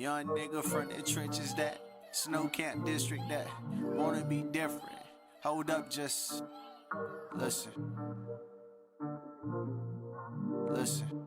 Young nigga from the trenches that Snow Camp District that wanna be different. Hold up, just listen. Listen.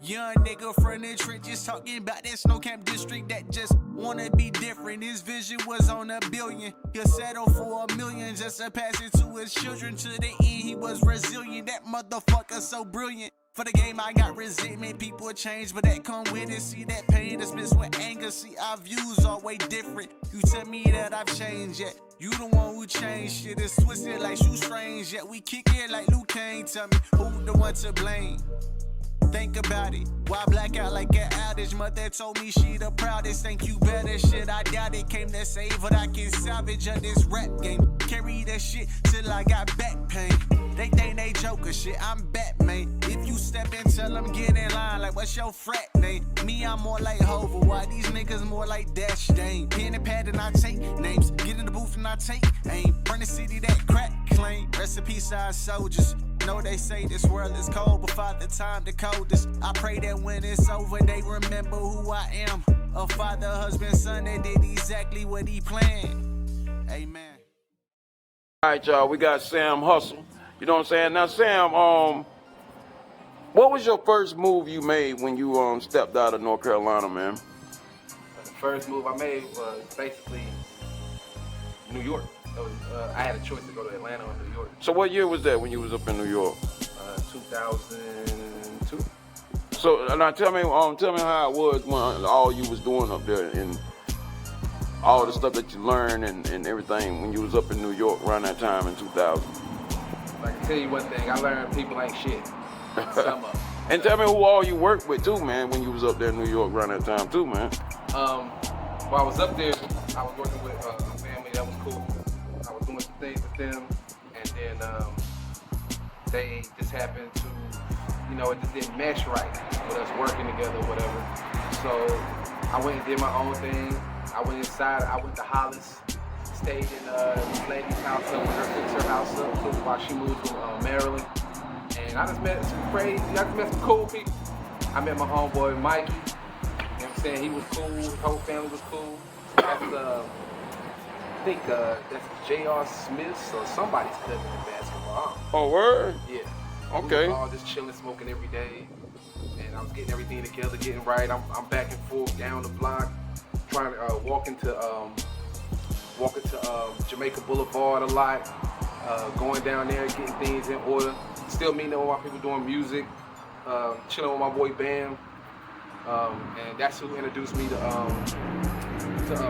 Young nigga from the trenches talking about that Snow Camp District that just wanna be different. His vision was on $1 billion. He'll settle for $1 million just to pass it to his children. To the end, he was resilient. That motherfucker so brilliant. For the game, I got resentment. People change, but that come with it. See that pain that's mixed with anger. See, our views are way different. You tell me that I've changed, yet you the one who changed. Shit is twisted like shoestrings, yet we kick it like Luke Kane. Tell me who the one to blame. Think about it. Why black out like an outage? Mother told me she the proudest. Think you better. Shit, I doubt it. Came to save what I can salvage of this rap game. Carry that shit till I got back pain. They think they joker shit. I'm Batman. If you step in, tell them get in line. Like, what's your frat name? Me, I'm more like Hover. Why these niggas more like Dash Dane? Pen and pad and I take names. Get in the booth and I take aim. Burn the city that crack claim. Rest in peace, our soldiers. Know they say this world is cold, but Father time the coldest. I pray that when it's over, they remember who I am. A father, husband, son that did exactly what he planned. Amen. All right, y'all, we got Sam Hustle. You know what I'm saying? Now, Sam, what was your first move you made when you stepped out of North Carolina, man? The first move I made was basically New York. I had a choice to go to Atlanta or New York. So what year was that when you was up in New York? 2002. So now tell me how it was when all you was doing up there and all the stuff that you learned and everything when you was up in New York around that time in 2000. I can tell you one thing, I learned people ain't shit. Sum up. And tell me who all you worked with too, man, when you was up there in New York around that time too, man. While I was up there, I was working with a family that was cool. I was doing some things with them, and then they just happened to, it just didn't mesh right with us working together or whatever. So I went and did my own thing. I went inside, I went to Hollis, stayed in this lady's house up with her, fixed her house up while she moved to Maryland. And I just met some cool people. I met my homeboy Mikey, you know what I'm saying? He was cool, his whole family was cool. That's, I think that's J.R. Smith's or somebody's cousin in basketball. Oh, word? Yeah. Okay. We were all just chilling, smoking every day. And I was getting everything together, getting right. I'm back and forth down the block, trying to walk into Jamaica Boulevard a lot, going down there, getting things in order. Still meeting up with my people doing music, chilling with my boy Bam. And that's who introduced me to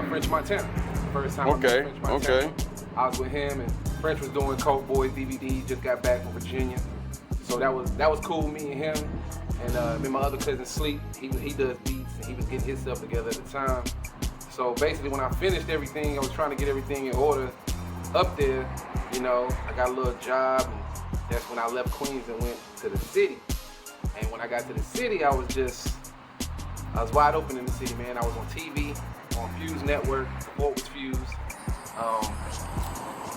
French Montana. First time I met French Montana. Okay. I was with him, and French was doing Coke Boys DVD. Just got back from Virginia, so that was cool meeting him. And me and my other cousin Sleep, he does beats, and he was getting his stuff together at the time. So basically, when I finished everything, I was trying to get everything in order up there. I got a little job, and that's when I left Queens and went to the city. And when I got to the city, I was wide open in the city, man. I was on TV, on Fuse Network. What was Fuse?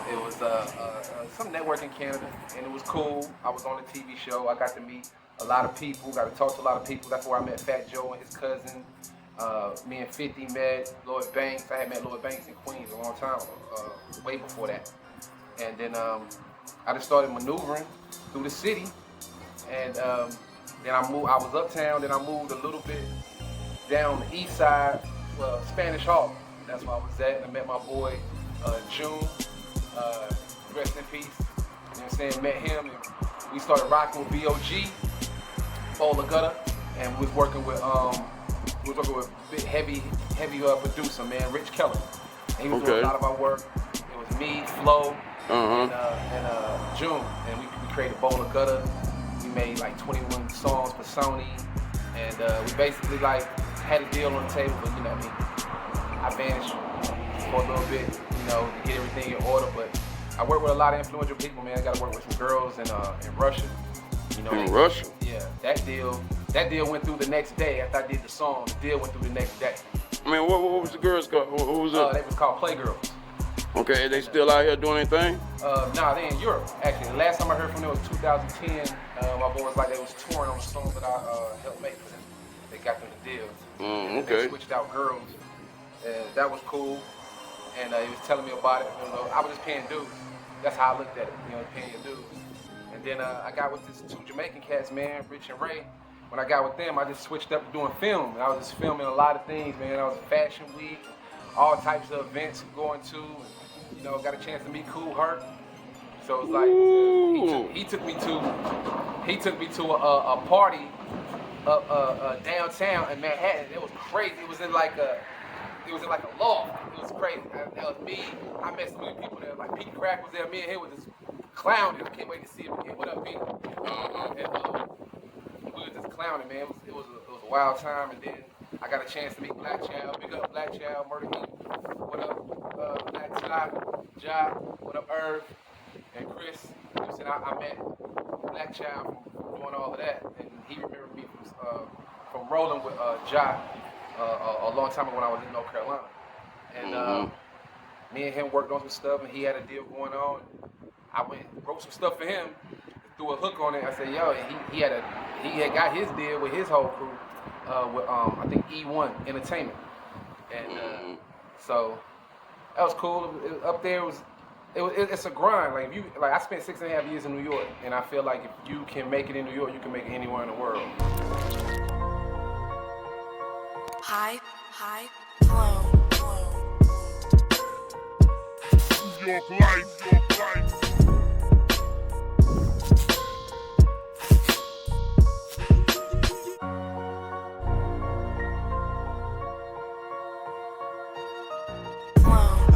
It was some network in Canada, and it was cool. I was on a TV show. I got to meet a lot of people, got to talk to a lot of people. That's where I met Fat Joe and his cousin. Me and 50 met Lloyd Banks. I had met Lloyd Banks in Queens a long time, way before that. And then I just started maneuvering through the city, and then I was uptown, then I moved a little bit down the east side, Spanish Hall. That's where I was at, and I met my boy June, rest in peace. You know what I'm saying? Met him, and we started rocking with B.O.G., Bola Gutter, and we was working with big heavy producer, man, Rich Keller. And he was doing a lot of our work. It was me, Flo, and June, and we created Bola Gutter. We made like 21 songs for Sony, and we basically had a deal on the table, but I vanished for a little bit, to get everything in order. But I work with a lot of influential people, man. I got to work with some girls in Russia. In Russia? Yeah, that deal went through the next day after I did the song. The deal went through the next day. I mean, what was the girls called? Who was it? They was called Playgirls. Okay, they still out here doing anything? Nah, they in Europe, actually. The last time I heard from them was 2010. My boys they was touring on the songs that I helped make for them. They got them the deals. Okay. They switched out girls, and that was cool. And he was telling me about it. You know, I was just paying dues. That's how I looked at it. You know, paying your dues. And then I got with these 2 Jamaican cats, man, Rich and Ray. When I got with them, I just switched up to doing film. And I was just filming a lot of things, man. I was at Fashion Week, all types of events going to. And, you know, got a chance to meet Cool Herc. So it was like he took me to a party downtown in Manhattan. It was crazy. It was in like a loft. It was crazy. That was me. I met so many people there. Like Pete Crack was there. Me and him was just clowning. I can't wait to see him again. What up, Pete? And we was just clowning, man. It was a wild time. And then I got a chance to meet Black Child. Big up Black Child, Murder Inc. What up, Black Child, Ja. What up, Irv and Chris? You know what I'm saying? I met Black Child from doing all of that, and he remembered me from rolling with Ja a long time ago when I was in North Carolina. And me and him worked on some stuff, and he had a deal going on. I wrote some stuff for him, threw a hook on it. I said, yo, he had got his deal with his whole crew with I think E1 Entertainment, and so that was cool. Up there it's a grind. Like I spent 6.5 years in New York, and I feel like if you can make it in New York, you can make it anywhere in the world. High flow. New York life.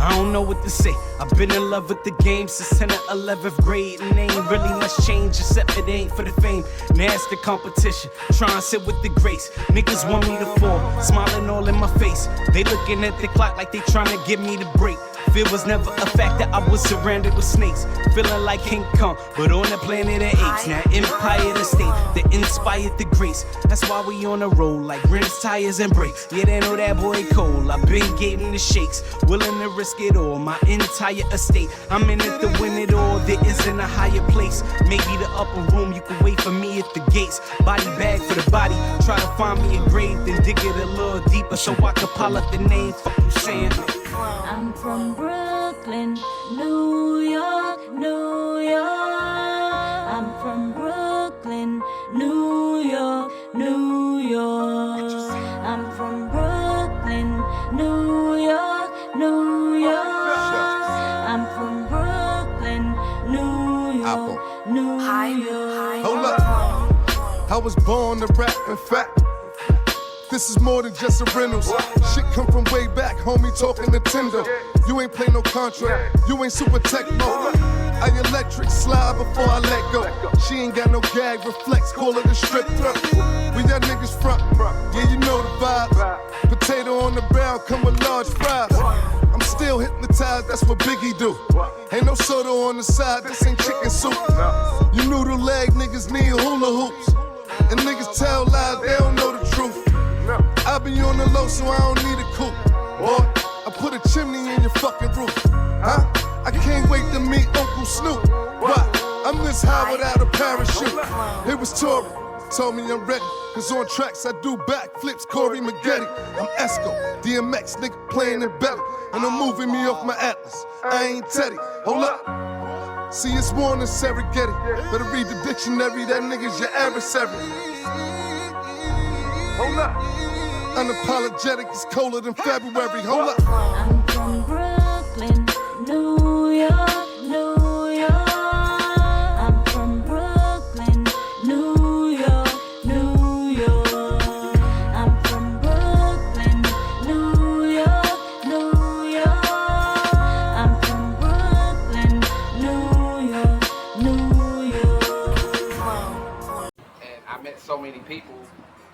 I don't know what to say. I've been in love with the game since 10th or 11th grade, and ain't really much change except it ain't for the fame. Now it's the competition, try and sit with the grace. Niggas want me to fall, smiling all in my face. They looking at the clock like they trying to get me to break. Fear was never a factor, I was surrounded with snakes. Feeling like King Kong, but on the planet of apes. Now empire the state that inspired the grace. That's why we on the road like rims, tires, and brakes. Yeah, they know that boy Cole, I've been getting the shakes. Willing to risk it all, my entire estate. I'm in it to win it all, there isn't a higher place. Maybe the upper room, you can wait for me at the gates. Body bag for the body, try to find me a grave, then dig it a little deeper so I can pile up the name. Fuck you saying? I'm from Brooklyn, New York, New York. I'm from Brooklyn, New York, New York. I'm from Brooklyn, New York, New York. I'm from Brooklyn, New York, New York. Hold up. I was born to rap, in fact. This is more than just a rental. Shit come from way back, homie, talking Nintendo. You ain't play no contract, you ain't super techno. I electric slide before I let go. She ain't got no gag reflex, call it a strip throat. We y'all niggas front, yeah, you know the vibe. Potato on the barrel, come with large fries. I'm still hypnotized, that's what Biggie do. Ain't no soda on the side, this ain't chicken soup. You noodle leg niggas need hula hoops. And niggas tell lies, they don't know the truth. I be on the low, so I don't need a coupe. Boy, I put a chimney in your fucking roof. Huh? I can't wait to meet Uncle Snoop. Why? I'm this high without a parachute. It was Tory, told me I'm ready. Cause on tracks I do backflips, Corey Maggette. I'm Esco, DMX, nigga playing it better. And I'm moving me off my Atlas. I ain't Teddy, hold up. See, it's more than Serengeti. Better read the dictionary, that nigga's your adversary. Hold up. Unapologetic is colder than February. Hold up. I'm from Brooklyn, New York, New York. I'm from Brooklyn, New York, New York. I'm from Brooklyn, New York, New York. I'm from Brooklyn, New York, New York. And I met so many people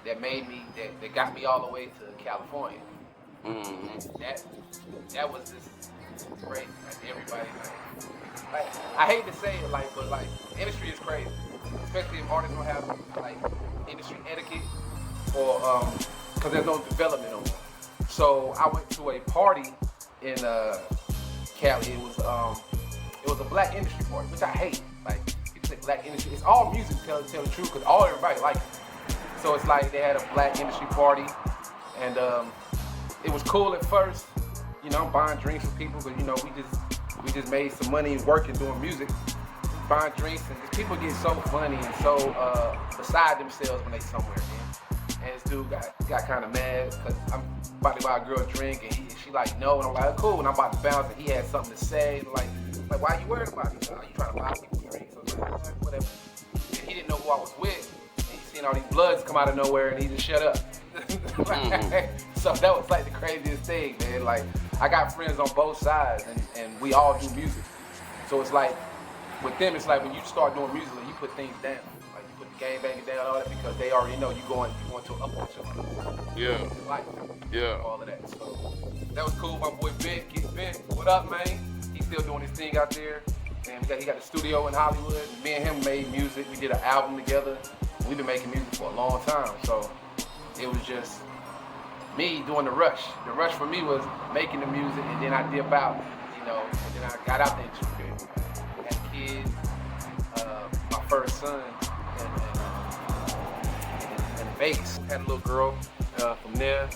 that made me, that got me all the way to California. That was just crazy. Like everybody, like I hate to say it, but the industry is crazy. Especially if artists don't have like industry etiquette or because there's no development on it. So I went to a party in Cali. It was a black industry party, which I hate. Like people say black industry, it's all music. Tell the truth, because everybody likes it. So it's like they had a black industry party, and it was cool at first. You know, I'm buying drinks for people, but you know, we just made some money working doing music, buying drinks, and just people get so funny and so beside themselves when they somewhere, man. And this dude got kind of mad because I'm about to buy a girl a drink, and she like, no, and I'm like, oh, cool, and I'm about to bounce, and he had something to say, like why are you worried about it? Are you trying to buy people drinks? I was like, whatever. And he didn't know who I was with. And he seen all these bloods come out of nowhere, and he just shut up. So that was like the craziest thing, man. Like, I got friends on both sides, and we all do music. So it's like, with them, it's like when you start doing music, you put things down. Like, you put the game banging down, all that, because they already know you going to an upward to Yeah. life. Yeah. All of that. So that was cool. My boy Ben, what up, man? He's still doing his thing out there. And he got the studio in Hollywood. Me and him made music. We did an album together. We've been making music for a long time. So it was just me doing the rush. The rush for me was making the music, and then I dip out, you know, and then I got out the industry. Had kids, my first son, in Vegas. Had a little girl from there.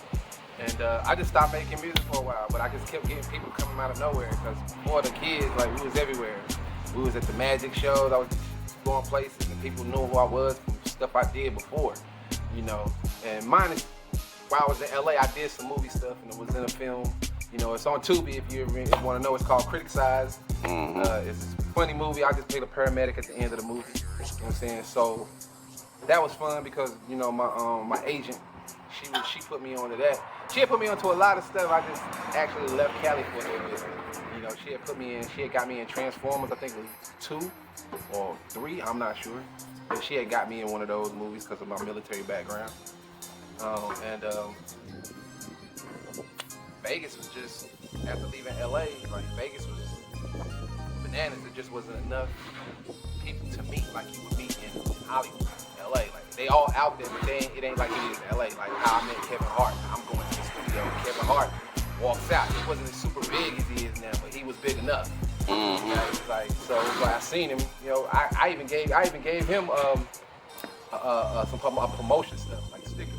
And I just stopped making music for a while, but I just kept getting people coming out of nowhere, because before the kids, like, we was everywhere. We was at the magic shows, I was going places, and people knew who I was from stuff I did before, you know. And mine is, while I was in LA, I did some movie stuff, and it was in a film. You know, it's on Tubi if you want to know. It's called Criticized. It's a funny movie. I just played a paramedic at the end of the movie. You know what I'm saying? So that was fun because, you know, my agent, she put me onto that. She had put me onto a lot of stuff. I just actually left Cali for a little bit. You know, she had got me in Transformers, I think it was 2 or 3, I'm not sure. But she had got me in one of those movies because of my military background. Vegas was just, after leaving LA, like, Vegas was bananas. It just wasn't enough people to meet like you would meet in Hollywood, LA. Like, they all out there, but it ain't like it is in LA. Like how I met Kevin Hart. I'm going to the studio, Kevin Hart walks out. He wasn't as super big as he is now, but he was big enough. You know, it was like, so like, I seen him. You know, I even gave him some promotion stuff, like stickers.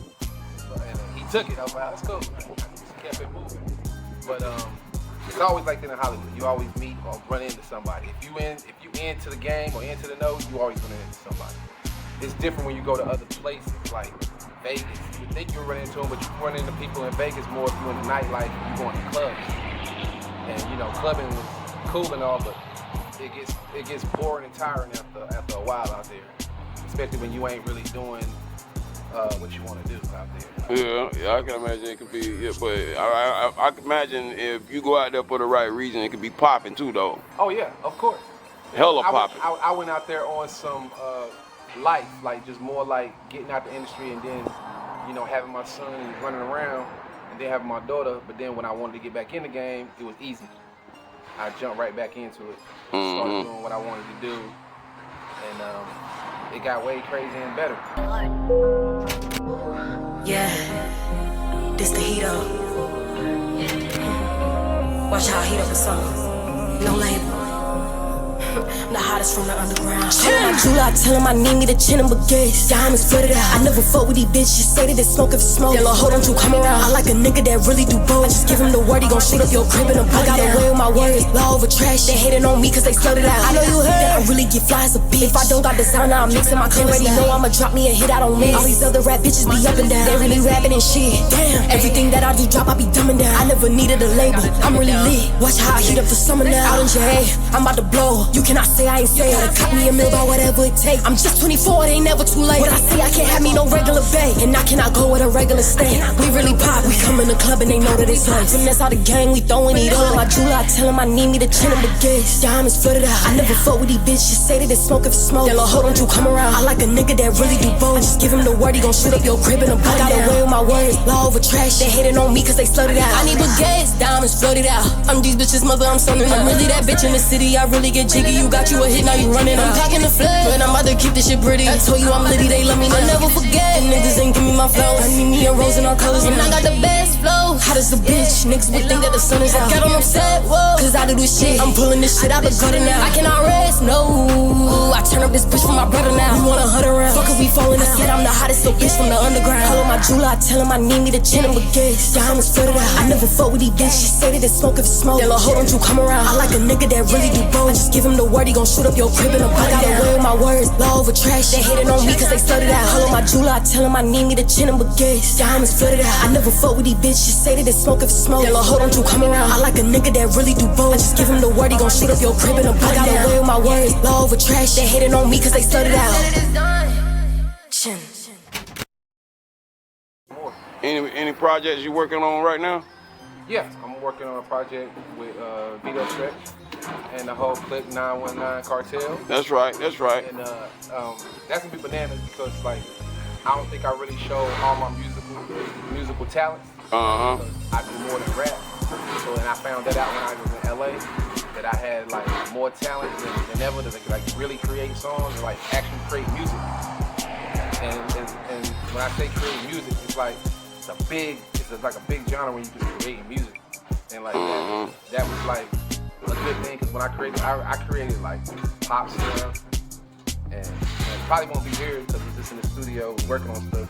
And he took it. I was like, that's cool. I just kept it moving. But it's always like that in Hollywood. You always meet or run into somebody. If you into the game or into the know, you always run into somebody. It's different when you go to other places like Vegas. You would think you'll run into them, but you run into people in Vegas more if you're in the nightlife and you going to clubs. And you know, clubbing was cool and all, but it gets boring and tiring after a while out there, especially when you ain't really doing what you want to do out there. Yeah, I can imagine it could be. Yeah, but I can imagine if you go out there for the right reason, it could be popping too, though. Oh yeah, of course. Hella popping. I went out there on some life, like just more like getting out the industry, and then, you know, having my son and running around, and then having my daughter. But then when I wanted to get back in the game, it was easy. I jumped right back into it, started doing what I wanted to do, and it got way crazy and better. Yeah, this the heat up. Watch how I heat up the song. No label. The hottest from the underground. Like July, tell him I need me to chin him baguettes. Diamonds flooded out. I never fuck with these bitches. Say that they smoke if it's smoke. Then hold on to come around. I like a nigga that really do both. I just give him the word, he gon' shoot up your crib in a boat. I got away with my words, law over trash. They hating on me cause they flooded out. I know you heard that I really get fly as a bitch. If I don't got designer, I'm mixing my clothes. Already know I'ma drop me a hit, I don't miss. All these other rap bitches be up and down. They really rapping and shit. Damn, everything that I do drop, I be dumbing down. I never needed a label, I'm really lit. Watch how I heat up the summer now. Out in J.A., I'm about to blow. You cannot say I ain't say it. Cut me a meal by whatever it takes. I'm just 24, it ain't never too late. What I say, I can't have me no regular bae, and I cannot go with a regular stay. We really pop, we come in the club and they know that they play. When that's all the gang, we throwing it up. Like July, I tell him I need me to chin him baguettes. Diamonds flooded out. I never fuck with these bitches. Say that they smoke if it's smoke. Then hold on to come around. I like a nigga that really do both. I just give him the word, he gon' shoot up your crib in a boat. I got away with my words, law over trash. They hating on me cause they flooded out. I need baguettes, diamonds flooded out. I'm these bitches' mother, I'm son. I'm really that bitch in the city. I really get jiggy. You got you a hit, now you running. I'm packing the flag, but I'm about to keep this shit pretty. I told you I'm litty, they love me. I never forget. Niggas ain't give me my flow. I need me a rose in all colors, and I got the best flow. Hot as a bitch, wish niggas would think that the sun is out. Got them upset, whoa, cause I do this shit. I'm pulling this shit out the gutter now. I cannot rest, no. I turn up this bitch for my brother now. We wanna hunt around, fuck if we falling out. Said I'm the hottest little bitch from the underground. Call on my jeweler, I tell him I need me to chin him baguettes. Diamonds flooded out. I never fuck with these bitches. She say that it's smoke if it's smoke. Then hold on, you come around. I like a nigga that really do both. I just give him the word, he gon' shoot up your crib in a body. I got away with my words, law over trash. They hating on me cause they studied out. Call on my jeweler, I tell him I need me to chin him baguettes. Diamonds flooded out. I never fuck with these bitches. She say that it's smoke if it's smoke. Then hold on, you come around. I like a nigga that really do both. I just give him the word, he gon' shoot up your crib in a body. I got away with my words, law over trash. They hating on me cause they studied out. Chin. Any projects you working on right now? Yeah, I'm working on a project with Vedoe Stretch and the whole Click 919 cartel. That's right. And that's gonna be bananas because like I don't think I really showed all my musical talents. I do more than rap. So and I found that out when I was in LA that I had like more talent than ever to like really create songs and like actually create music. And when I say create music, it's like it's like a big genre when you just creating music. And like that was like a good thing because when I created like pop stuff and it probably won't be weird because we're just in the studio working on stuff.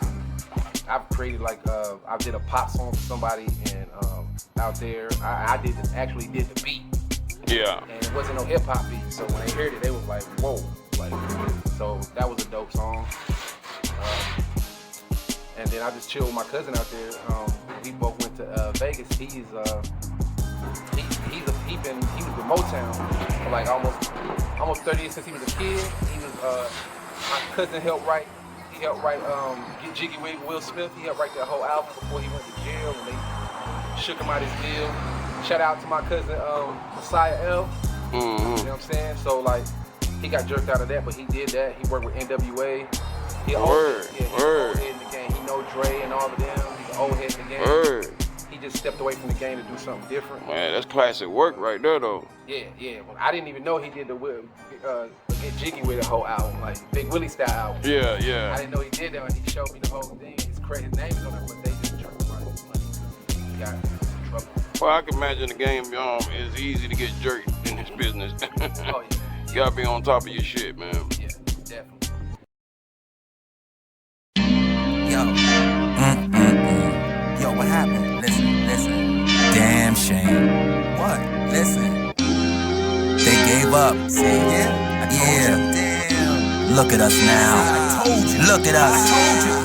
I've created like I did a pop song for somebody and out there I actually did the beat. Yeah. And it wasn't no hip hop beat, so when they heard it, they was like, "Whoa!" Like, so that was a dope song. And then I just chilled with my cousin out there. We both went to Vegas. He was with Motown for like almost 30 years since he was a kid. He was my cousin helped write. He helped write Get Jiggy with Will Smith. He helped write that whole album before he went to jail and they shook him out his deal. Shout out to my cousin Messiah L. You know what I'm saying? So like he got jerked out of that, but he did that. He worked with NWA. He old head in the game. He know Dre and all of them. He's an old head in the game. He just stepped away from the game to do something different. Man, that's classic work right there, though. Yeah. Well, I didn't even know he did the Get Jiggy with the whole album, like Big Willie style album. Yeah. I didn't know he did that, and he showed me the whole thing. His name is on there, but they just jerked him out of his money. He got in trouble. Well, I can imagine the game is easy to get jerked in this business. Oh yeah. You gotta be on top of your shit, man. Yeah, definitely. Yo, what happened? Listen. Damn shame. What? Listen. They gave up. See, yeah? I told you. Damn. Look at us now. I told you. Look at us. I told you.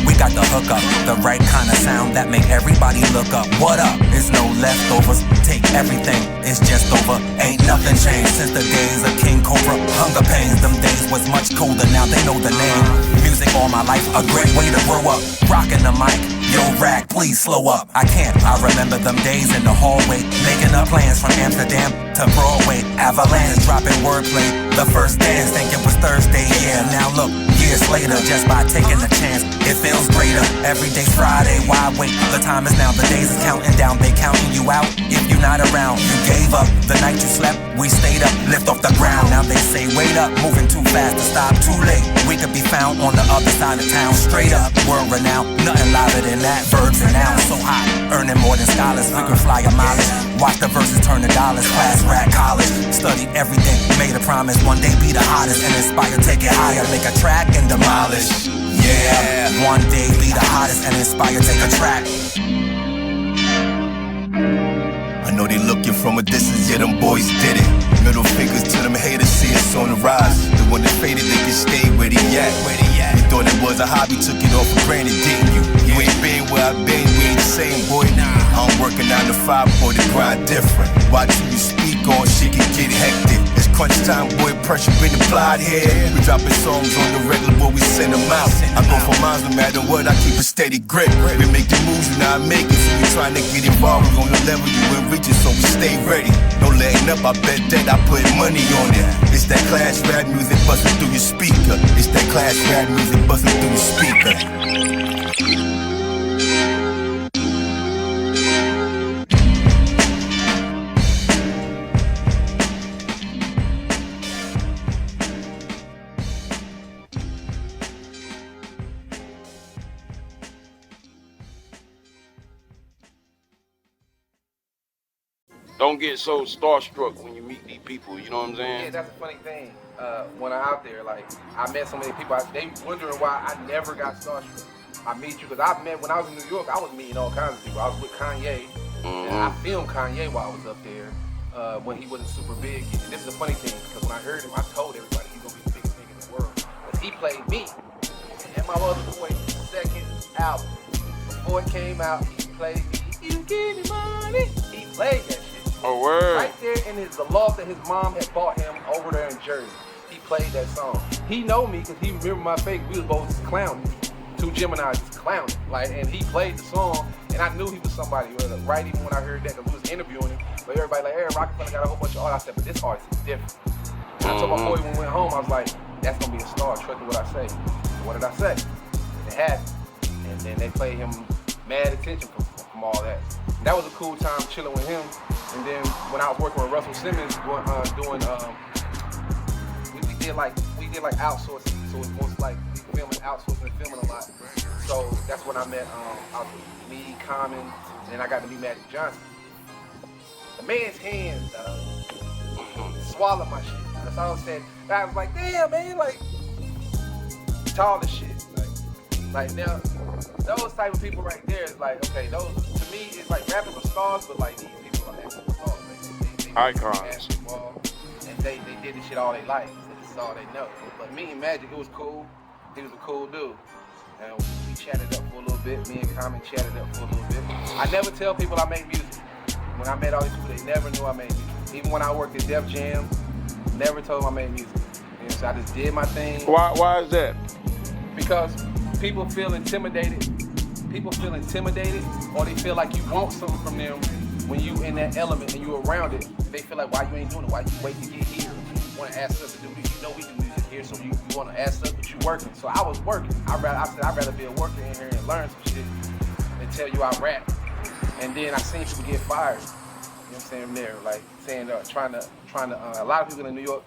We got the hookup, the right kind of sound that make everybody look up. What up? It's no leftovers. Take everything. It's just over. Ain't nothing changed since the days of King Cobra. Hunger pains. Them days was much colder. Now they know the name. Music all my life. A great way to grow up. Rocking the mic. Yo, Rag, please slow up. I can't. I remember them days in the hallway, making up plans from Amsterdam to Broadway. Avalanche, dropping wordplay. The first dance, think it was Thursday. Yeah, now look, years later, just by taking a chance, it feels greater. Every day's Friday. Why wait? The time is now. The days is counting down. They counting you out. If you're not around, you gave up. The night you slept, we stayed up. Lift off the ground. Now they say, wait up, moving too fast to stop. Too late. We could be found on the other side of town. Straight up, world renowned. Nothing louder than that. Verbs and nouns so hot, earning more than scholars. We can fly a mileage. Watch the verses turn to dollars. Class, rap, college. Studied everything. Made a promise. One day be the hottest and inspire. Take it higher. Make a track and demolish. Yeah. One day be the hottest and inspire. Take a track. I know they looking from a distance, yeah, them boys did it. Middle fingers to them haters, see us on the rise. The one that faded, they can stay where they at. You thought it was a hobby, took it off for granted, didn't you? You ain't been where I've been, we ain't the same, boy. I'm working 9 to 5, boy, the grind different. Watch who you speak on, shit can get hectic. It's crunch time, boy, pressure been applied here. We dropping songs on the regular, boy, we send them out. I go for miles, no matter what, I keep a steady grip. We make the moves, you not make it, so we trying to get involved. We on the level you will reach it, so we stay ready. No letting up, I bet that I put money on it. It's that class rap music busting through your speaker. It's that class rap music busting through your speaker. don't get so starstruck when you meet these people. You know what I'm saying? Yeah, that's a funny thing. When I'm out there, like I met so many people, they wondering why I never got starstruck. I meet you because I met when I was in New York. I was meeting all kinds of people. I was with Kanye, and I filmed Kanye while I was up there when he wasn't super big. And this is a funny thing because when I heard him, I told everybody he's gonna be the biggest thing in the world. Because he played me and my other boy's second album. Before it came out, he played me. You give me money. He played that shit. Oh, word. Right there in the loft that his mom had bought him over there in Jersey. He played that song. He know me because he remember my face. We was both clowning. Two Geminis just clowning. Like, and he played the song, and I knew he was somebody. Right even when I heard that, because we was interviewing him. But everybody like, Aaron Rockefeller got a whole bunch of art. I said, but this artist is different. And I told my boy when we went home, I was like, that's gonna be a star. Trust me what I say. What did I say? It happened. And then they paid him mad attention from all that. And that was a cool time chilling with him. And then when I was working with Russell Simmons, doing we did like outsourcing. So it's most like we filming outsourcing and filming a lot. So that's when I met me, Common, and then I got to meet Magic Johnson. The man's hand swallowed my shit. That's all I said. I was like, damn man, like tall as shit. Like now, those type of people right there is like, okay, those to me it's like rapping for stars, but like these people are actual stars. They Icons. Basketball, and they did this shit all their life. So this is all they know. But me and Magic, it was cool. He was a cool dude. And we chatted up for a little bit. Me and Common chatted up for a little bit. I never tell people I make music. When I met all these people, they never knew I made music. Even when I worked at Def Jam, never told them I made music. And so I just did my thing. Why is that? Because people feel intimidated. People feel intimidated, or they feel like you want something from them when you in that element and you around it. They feel like, why you ain't doing it? Why you wait to get here? You want to ask us to do this? You know we do music here, so you want to ask us, but you working. So I was working. I said I'd rather be a worker in here and learn some shit than tell you I rap. And then I seen people get fired. You know what I'm saying? There, like saying trying to. A lot of people in New York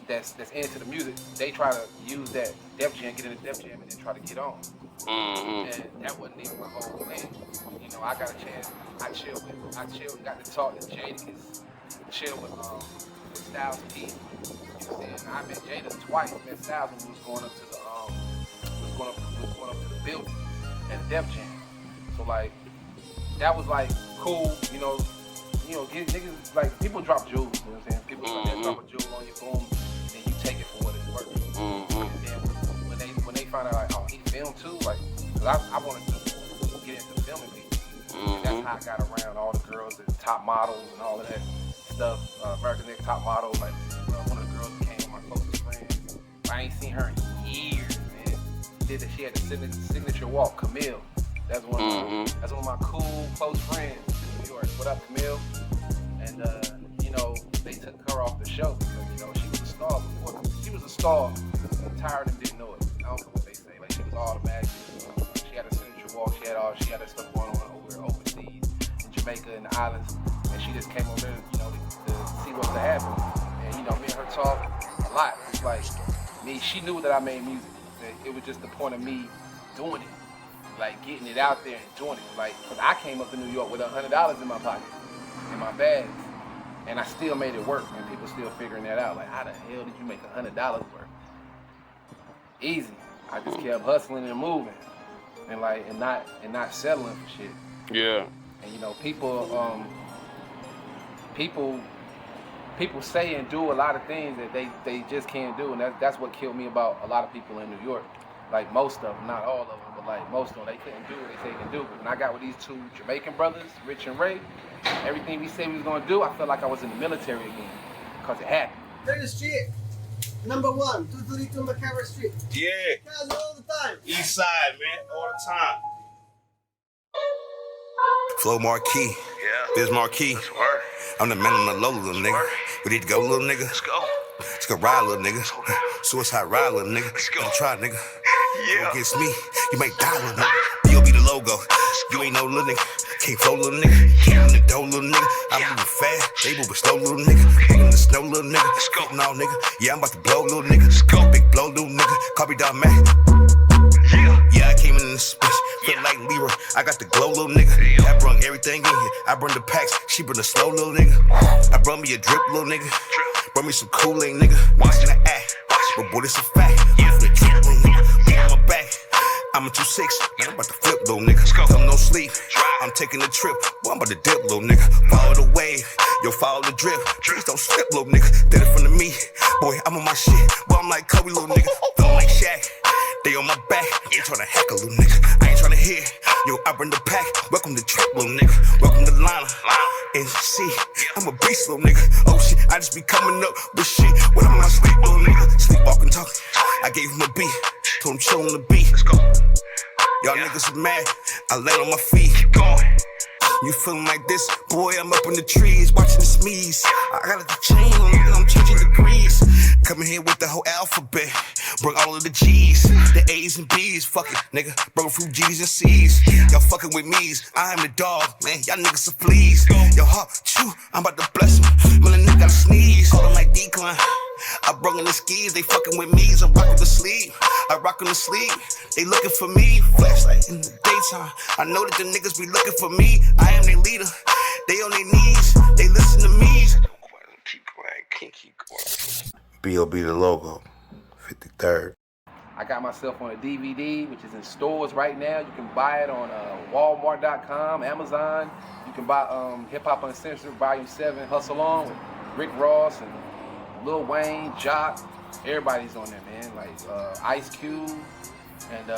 that's into the music, they try to use that Def Jam, get into Def Jam, and then try to get on. And that wasn't even my whole plan. You know, I got a chance. I chilled, got to talk to Jadakiss, chill with Styles P. You know what I'm saying? I met Jada twice. Met Styles when we was going up to the building at Def Jam. So like, that was like cool. You know, niggas like people drop jewels. You know what I'm saying? People drop a jewel on your phone, and then you take it for what it's worth. And then when they find out like, oh, he filmed too, like, cause I wanted to get into filming people. And that's how I got around all the girls, the top models and all of that stuff. America's Next Top Model, like one of the girls became my closest friend. I ain't seen her in years, man. She had the signature walk, Camille. That's one of my cool close friends in New York. What up, Camille? And you know, they took her off the show because you know she was a star before. She was a star. Tyra didn't know it. I don't know what they say. Like she was automatic. She had a signature walk. She had that stuff going on overseas in Jamaica and the islands, and she just came over there, you know, to see what was to happen. And you know, me and her talk a lot. It's like me. She knew that I made music. It was just the point of me doing it, like getting it out there and doing it. Like, cause I came up to New York with $100 in my pocket, in my bags, and I still made it work. And people still figuring that out. Like, how the hell did you make $100 work? Easy. I just kept hustling and moving, and like, and not settling for shit. Yeah. And you know, people say and do a lot of things that they just can't do, and that's what killed me about a lot of people in New York. Like most of them, not all of them, but like most of them, they couldn't do what they say they can do. But when I got with these two Jamaican brothers, Rich and Ray, everything we said we was gonna do, I felt like I was in the military again, cause it happened. Turn the street. Number 1, 232 McCarver Street. Yeah. Guys all the time. East side, man, all the time. Flow Marquee. Yeah. Biz Marquee. That's word. I'm the man on the low, little nigga. Word. We need to go, little nigga. Let's go. Let's go ride, little nigga. Suicide ride, little nigga. Let's go. Better try, nigga. Yeah. Go against me, you might die, little nigga. You'll be the logo. You ain't no little nigga. Can't flow, little nigga. Can't in the dough, little nigga. I'm moving fast. They moving slow, little nigga. Ain't in the snow, little nigga. Let's go. Getting all, nigga. Yeah, I'm about to blow, little nigga. Let's go. Big blow, little nigga. Call me Dog Mac. Yeah. Yeah, I came in this bitch. feel like Leroy. I got the glow, little nigga. I brung everything in here. I bring the packs, she bring the slow, little nigga. I brought me a drip, little nigga. Brought me some Kool-Aid, nigga. Watching the act, but boy, this a fact. I'm the drip, little nigga. Be on my back. I'm a 2-6, man, I'm about to flip, little nigga. Tell 'em no sleep, I'm taking a trip. Boy, I'm about to dip, little nigga. Follow the wave, yo, follow the drip. Please don't slip, little nigga. Did it from the me, boy, I'm on my shit. Boy, I'm like Kobe, little nigga. Feeling like Shaq, they on my back. Ain't tryna hack a little nigga. I ain't tryna hear, yo, I bring the pack. Welcome to trap, little nigga. Welcome to Lana. And see, I'm a beast, little nigga. Oh shit, I just be coming up with shit when I'm not sleep, little nigga. Sleepwalking, talking. I gave him a beat, told him show him the beat. Let's go. Y'all niggas are mad, I land on my feet. Keep going. You feeling like this? Boy, I'm up in the trees, watching the sneeze. I got the chain on, I'm changing degrees. Coming here with the whole alphabet. Bring all of the G's, the A's and B's. Fuck it, nigga. Broke through G's and C's. Y'all fucking with me's. I am the dog, man. Y'all niggas are fleas. Yo, heart, chew, I'm about to bless him. When a nigga gotta sneeze, call him like decline. I brung in the skis, they fucking with me. I'm rockin' the sleep, I rockin' the sleep. They looking for me, flashlight in the daytime. I know that the niggas be looking for me. I am their leader, they on their knees. They listen to me. Keep quiet, can't keep quiet. B.O.B. the logo, 53rd. I got myself on a DVD, which is in stores right now. You can buy it on Walmart.com, Amazon. You can buy Hip Hop Uncensored Volume 7, Hustle On with Rick Ross and Lil Wayne, Jock. Everybody's on there, man. Like Ice Cube, and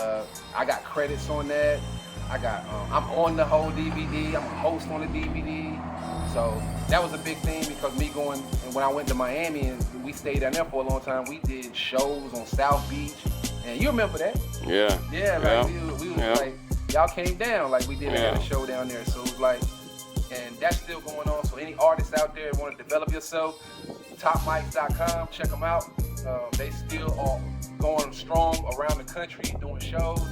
I got credits on that. I'm on the whole DVD. I'm a host on the DVD. So that was a big thing because me going, and when I went to Miami and we stayed down there for a long time, we did shows on South Beach. And you remember that? Yeah. Yeah, like we was like, y'all came down, like we did a show down there. So it was like, and that's still going on. So any artists out there want to develop yourself, topmics.com, check them out. They still are going strong around the country doing shows.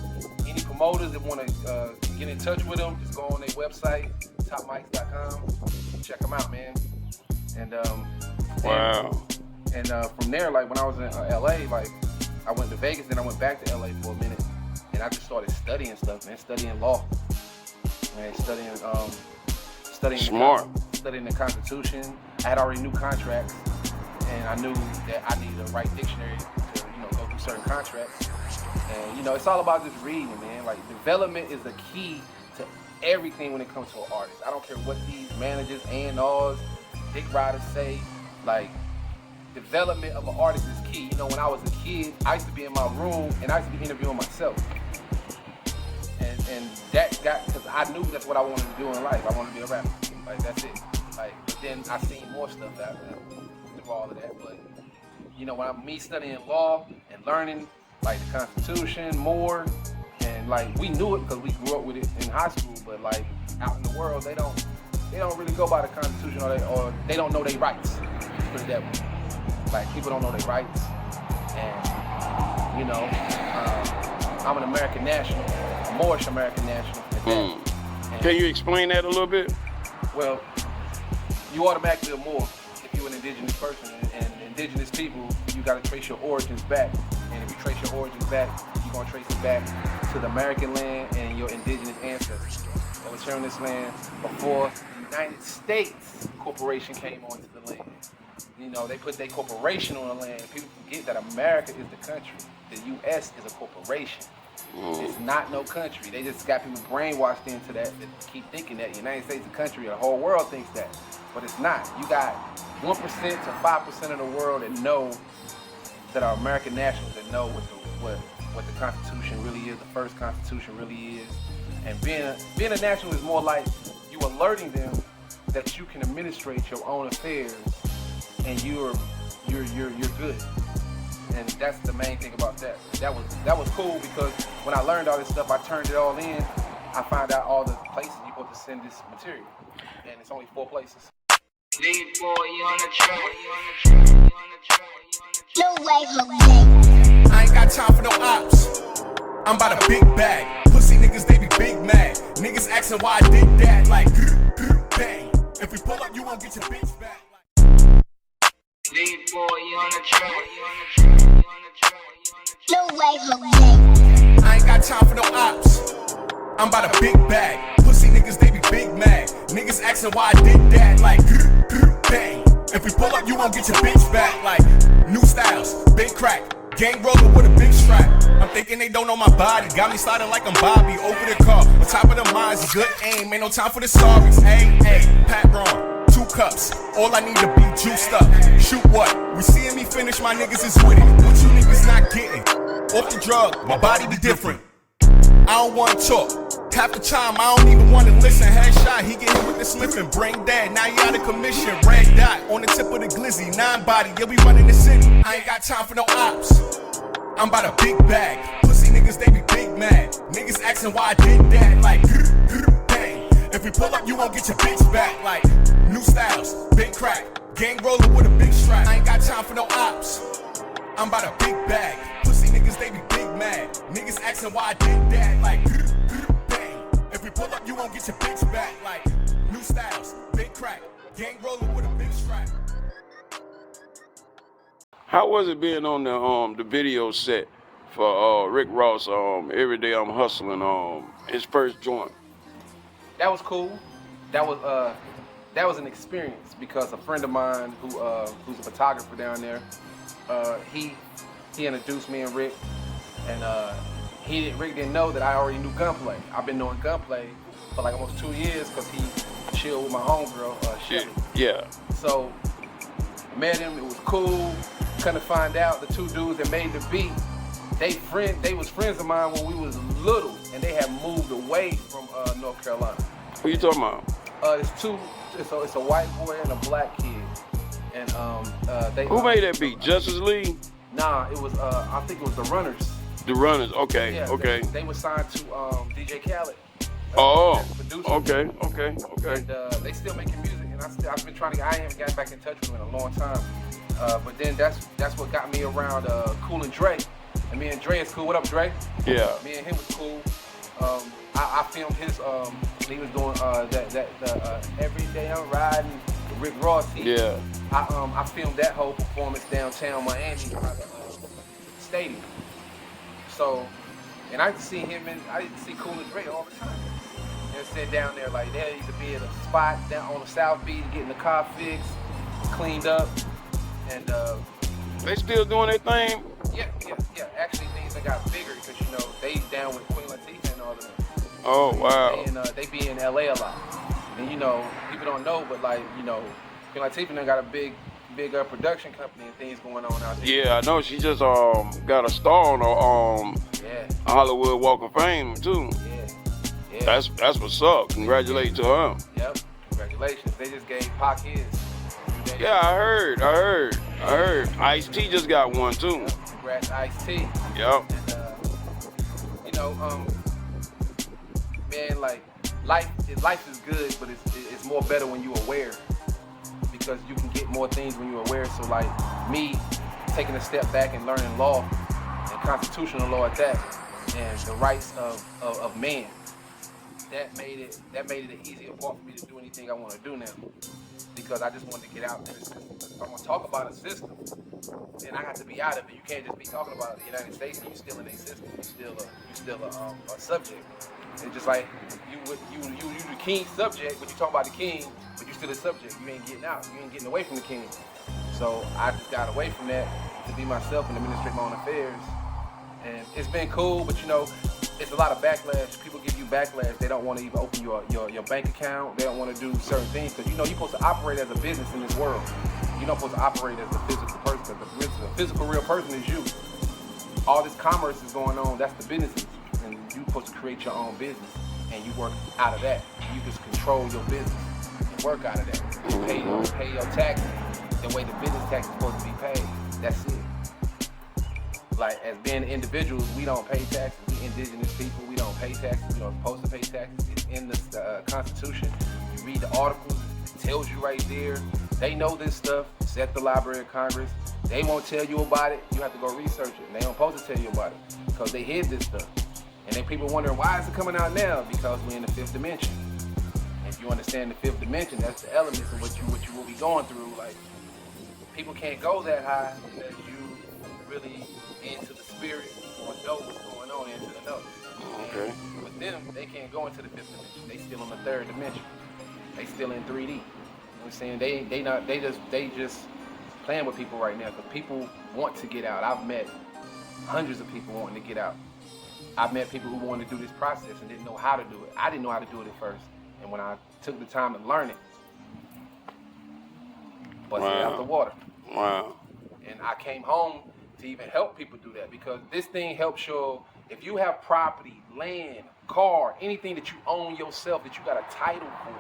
Any promoters that want to get in touch with them, just go on their website, topmics.com. Check them out, man. And wow. And from there, like when I was in LA, like I went to Vegas, then I went back to LA for a minute, and I just started studying stuff, man. Studying law, man. Studying smart. Studying the Constitution. I had already knew contracts, and I knew that I needed a right dictionary to, go through certain contracts. And it's all about just reading, man. Like development is the key to everything when it comes to an artist. I don't care what these managers, A&Rs, dick riders say. Like development of an artist is key. When I was a kid, I used to be in my room and I used to be interviewing myself. And that got, because I knew that's what I wanted to do in life. I wanted to be a rapper. Like that's it. Like, but then I seen more stuff through all of that. But when I'm me studying law and learning like the Constitution more, and like we knew it because we grew up with it in high school, but like out in the world they don't really go by the Constitution, or they don't know their rights. Put it that way. Like people don't know their rights, and I'm an American national, a Moorish American national. Can you explain that a little bit? Well, you automatically a Moor if you're an indigenous person, and indigenous people, you gotta trace your origins back. And if you trace your origins back, you're gonna trace it back to the American land and your indigenous ancestors that was here on this land before the United States Corporation came onto the land. They put their corporation on the land. People forget that America is the country. The U.S. is a corporation. It's not no country. They just got people brainwashed into that keep thinking that the United States is a country, or the whole world thinks that. But it's not. You got 1% to 5% of the world that know, that are American nationals, that know what the Constitution really is, the first Constitution really is. And being a national is more like you alerting them that you can administrate your own affairs and you're good. And that's the main thing about that. That was cool because when I learned all this stuff, I turned it all in. I found out all the places you're supposed to send this material, and it's only 4 places. Lead boy on the track. No way, Jose. I ain't got time for no ops. I'm about a big bag. Pussy niggas, they be big mad. Niggas asking why I did that. Like, bang. If we pull up, you won't get your bitch back. Lead boy on the track. No way, Jose. I ain't got time for no ops. I'm about a big bag. Pussy niggas, they be big mad. Niggas asking why I did that, like, bang. If we pull up, you won't get your bitch back, like, new styles, big crack. Gang roller with a big strap. I'm thinking they don't know my body. Got me sliding like I'm Bobby. Over the car, on top of the mines. Good aim, ain't no time for the sorries. Hey, Pat Ron, 2 cups. All I need to be juiced up. Shoot what? We seeing me finish, my niggas is with it. What you niggas not getting? Off the drug, my body be different. I don't wanna talk. Half the time, I don't even wanna listen. Headshot, he get hit with the slipping. Brain dead, now you out of commission. Red dot on the tip of the glizzy. 9 body, yeah, we running the city. I ain't got time for no ops. I'm about a big bag. Pussy niggas, they be big mad. Niggas asking why I did that, like, bang. If we pull up, you won't get your bitch back, like, new styles, big crack. Gang roller with a big strap. I ain't got time for no ops. I'm about a big bag. Pussy niggas, they be big mad. Niggas asking why I did that, like, bang. If we pull up, you won't get your bitch back, like, new styles, big crack. Gang roller with a big strap. How was it being on the video set for Rick Ross? Every Day I'm Hustling. His first joint. That was cool. That was an experience because a friend of mine who's a photographer down there, he introduced me and Rick, and Rick didn't know that I already knew Gunplay. I've been knowing Gunplay for like almost 2 years because he chilled with my homegirl, Shelly. Yeah. So met him. It was cool. Couldn't find out the 2 dudes that made the beat. They was friends of mine when we was little, and they had moved away from North Carolina. Who you talking about? It's a white boy and a black kid, and they. Who made that beat? Justice League? Nah, it was I think it was the Runners. The Runners. Okay. Yeah, okay. They were signed to DJ Khaled. Okay. And they still making music, and I've been trying to. I haven't gotten back in touch with them in a long time. But then that's what got me around Cool and Dre. And me and Dre is cool. What up, Dre? Yeah. Me and him was cool. I filmed his. He was doing the Every Day I'm Riding with Rick Ross. I filmed that whole performance downtown Miami by the stadium. So, and I used to see Cool and Dre all the time. And sit down there like they used to be at a spot down on the South Beach, getting the car fixed, cleaned up. And they still doing their thing? Yeah. Actually, things that got bigger because they down with Queen Latifah and all of them. Oh wow. They be in LA a lot. And people don't know, but Queen Latifah got a big production company and things going on out there. Yeah, I know. She just got a star on Hollywood Walk of Fame too. Yeah. That's what's up. Congratulations to her. Yep. Congratulations. They just gave Pac his. Yeah, I heard. Ice-T just got one too. Congrats, Ice-T. Yep. And man, like life is good, but it's more better when you're aware, because you can get more things when you're aware. So like me taking a step back and learning law and constitutional law at that, and the rights of man, that made it an easier part for me to do anything I want to do now. Because I just wanted to get out there. If I'm gonna talk about a system, then I got to be out of it. You can't just be talking about the United States and you're still in a system. You're still a subject. It's just like you the king subject, but you talk about the king, but you still a subject. You ain't getting out. You ain't getting away from the king. So I just got away from that to be myself and administrate my own affairs. And it's been cool, but it's a lot of backlash. People give you backlash. They don't want to even open your bank account. They don't want to do certain things because you're supposed to operate as a business in this world. You're not supposed to operate as a physical person. The physical real person is you. All this commerce is going on. That's the business, and you're supposed to create your own business and you work out of that. You just control your business and work out of that. You pay your taxes the way the business tax is supposed to be paid. That's it. Like, as being individuals, we don't pay taxes. We indigenous people, we don't pay taxes. We don't supposed to pay taxes. It's in the Constitution. You read the articles, it tells you right there. They know this stuff. It's at the Library of Congress. They won't tell you about it. You have to go research it. And they don't supposed to tell you about it because they hid this stuff. And then people wondering, why is it coming out now? Because we're in the 5th dimension. If you understand the 5th dimension, that's the elements of what you will be going through. Like, people can't go that high unless you really into the spirit or know what's going on into the know. Okay. With them, they can't go into the fifth dimension. They still in the third dimension. They still in 3D. You know what I'm saying? They just playing with people right now because people want to get out. I've met hundreds of people wanting to get out. I've met people who wanted to do this process and didn't know how to do it. I didn't know how to do it at first. And when I took the time to learn it, busted it out the water. Wow. And I came home to even help people do that because this thing helps your, if you have property, land, car, anything that you own yourself that you got a title for,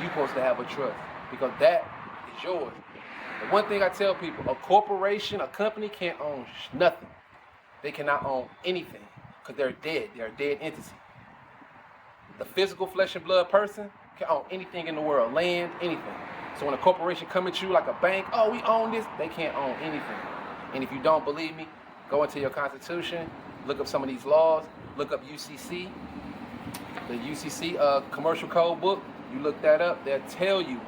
you're supposed to have a trust because that is yours. The one thing I tell people, a corporation, a company can't own nothing. They cannot own anything because they're dead. They're a dead entity. The physical flesh and blood person can own anything in the world, land, anything. So when a corporation come at you like a bank, oh, we own this, they can't own anything. And if you don't believe me, go into your constitution, look up some of these laws, look up UCC, the UCC commercial code book, you look that up, they'll tell you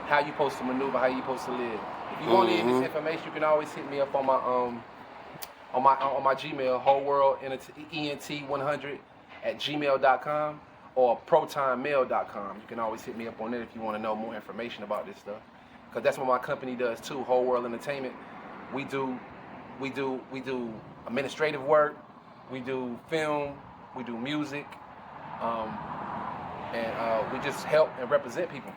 how you're supposed to maneuver, how you're supposed to live. If you want any of this information, you can always hit me up on my Gmail, wholeworldent100@gmail.com or protonmail.com. You can always hit me up on it if you want to know more information about this stuff. Because that's what my company does too, Whole World Entertainment. We do administrative work, we do film, we do music, and we just help and represent people.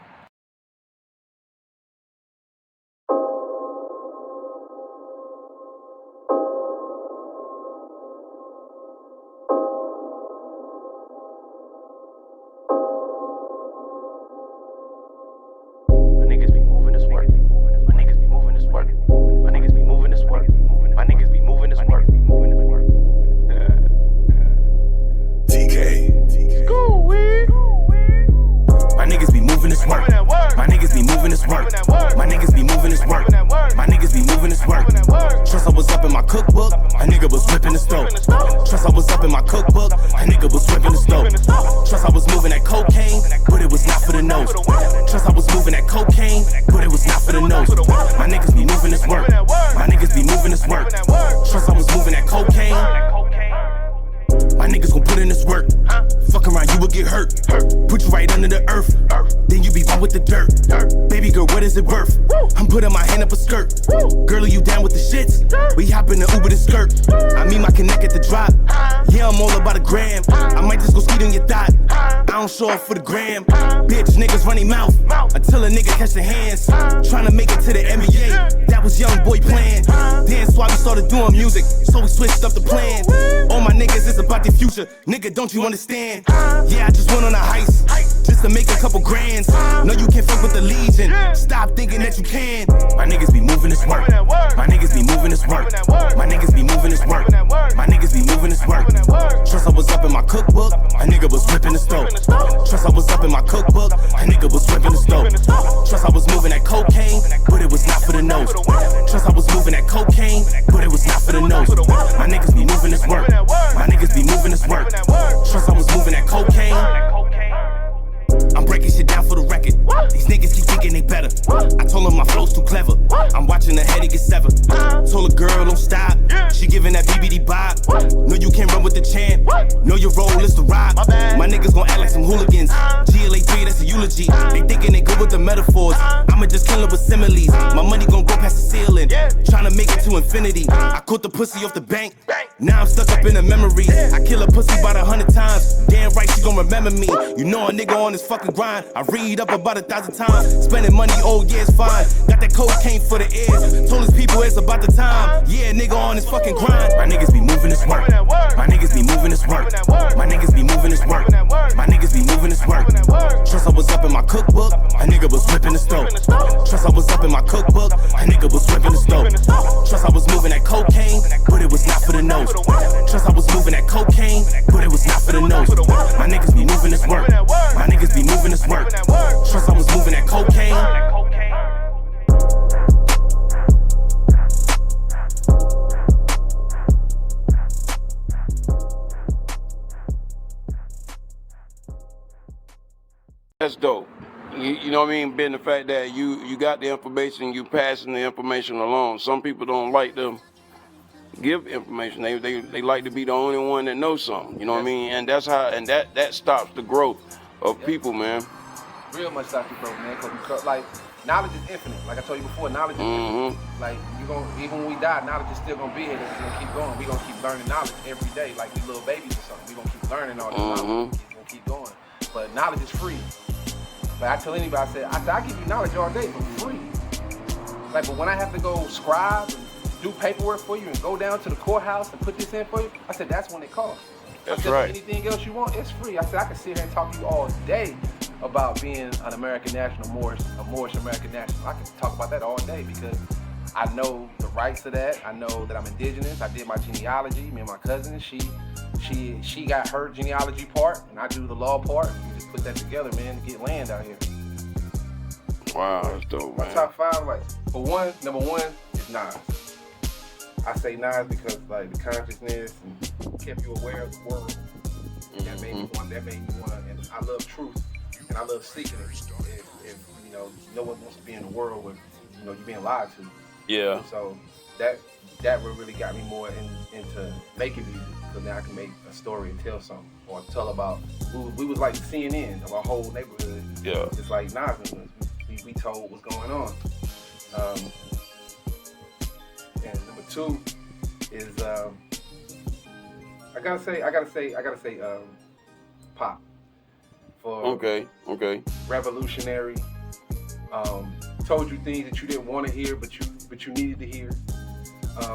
For the gram, bitch, niggas run their mouth until a nigga catch the hands. Tryna make it to the NBA, that was young boy plan. That's why we started doing music, so we switched up the plan. All my niggas is about their future, nigga, don't you understand? Yeah, I just went on a heist, just to make a couple grands. No, you can't fuck with the Legion, stop thinking that you can. My niggas be moving this work, my niggas be moving this work, my niggas be moving this work, my niggas be moving this work. Trust I was up in my cookbook, a nigga was ripping the stove. Trust I was up in my cookbook, a nigga was ripping the stove. Trust I was moving that cocaine, but it was not for the nose. Trust I was moving that cocaine, but it was not for the nose. My niggas be moving this work, my niggas be moving this work. Trust I was moving that cocaine. I'm breaking shit down for the record. These niggas keep thinking they better. I told them my flow's too clever. I'm watching the head get severed. Told a girl don't stop. She giving that BBD bob. No, you can't run with the champ. Know your role is to rob. My niggas gon' act like some hooligans. GLA3, that's a eulogy. They thinking they good with the metaphors. I'ma just kill it with similes. My money gon' go past the ceiling. Tryna make it to infinity. I caught the pussy off the bank. Now I'm stuck up in the memory. I kill a pussy about 100 times. Damn right she gon' remember me. You know a nigga on his fucking grind. I read up about 1,000 times. Spending money, oh yeah, it's fine. Got that cocaine for the ears. Told his people it's about the time. Yeah, nigga on his fucking grind. My niggas be moving this work. My niggas be moving this work. My niggas be moving this work. My niggas be moving this work. Trust I was up in my cookbook. A nigga was ripping the stove. Trust I was up in my cookbook. A nigga was ripping the stove. Trust I was moving that cocaine, but it was not for the nose. Trust I was moving that cocaine, but it was not for the nose. My niggas be moving this work. My niggas be moving this work. Trust I was moving that cocaine. That's dope. You know what I mean? Being the fact that you got the information, you passing the information along. Some people don't like them give information. They like to be the only one that knows something. You know what I mean? And that's how, and that stops the growth of people, man. Real much stops the growth, man. Cause like knowledge is infinite. Like I told you before, knowledge is infinite. Like even when we die, knowledge is still gonna be here. It's gonna keep going. We gonna keep learning knowledge every day, like we little babies or something. We gonna keep learning all this knowledge. It's gonna keep going. But knowledge is free. Like I tell anybody, I said I give you knowledge all day for free. Like, but when I have to go scribe and do paperwork for you and go down to the courthouse and put this in for you, I said that's when it costs. That's I said, right. Anything else you want, it's free. I said I can sit here and talk to you all day about being an American national, a Moorish American national. I can talk about that all day because I know the rights of that. I know that I'm indigenous. I did my genealogy. Me and my cousin, she got her genealogy part, and I do the law part. We just put that together, man, to get land out here. Wow, that's dope, man. My top 5, like, number one is Nas. I say Nas because, like, the consciousness and kept you aware of the world. That made me want, and I love truth, and I love seeking it. If you know, no one wants to be in a world where, you know, you're being lied to. Yeah. So that what really got me more into making music, because now I can make a story and tell something, or tell about, we was like CNN of our whole neighborhood. Yeah. Just like Nas was. We told what's going on. And number 2 is I gotta say Pop. For Okay. revolutionary. Told you things that you didn't want to hear, but you needed to hear.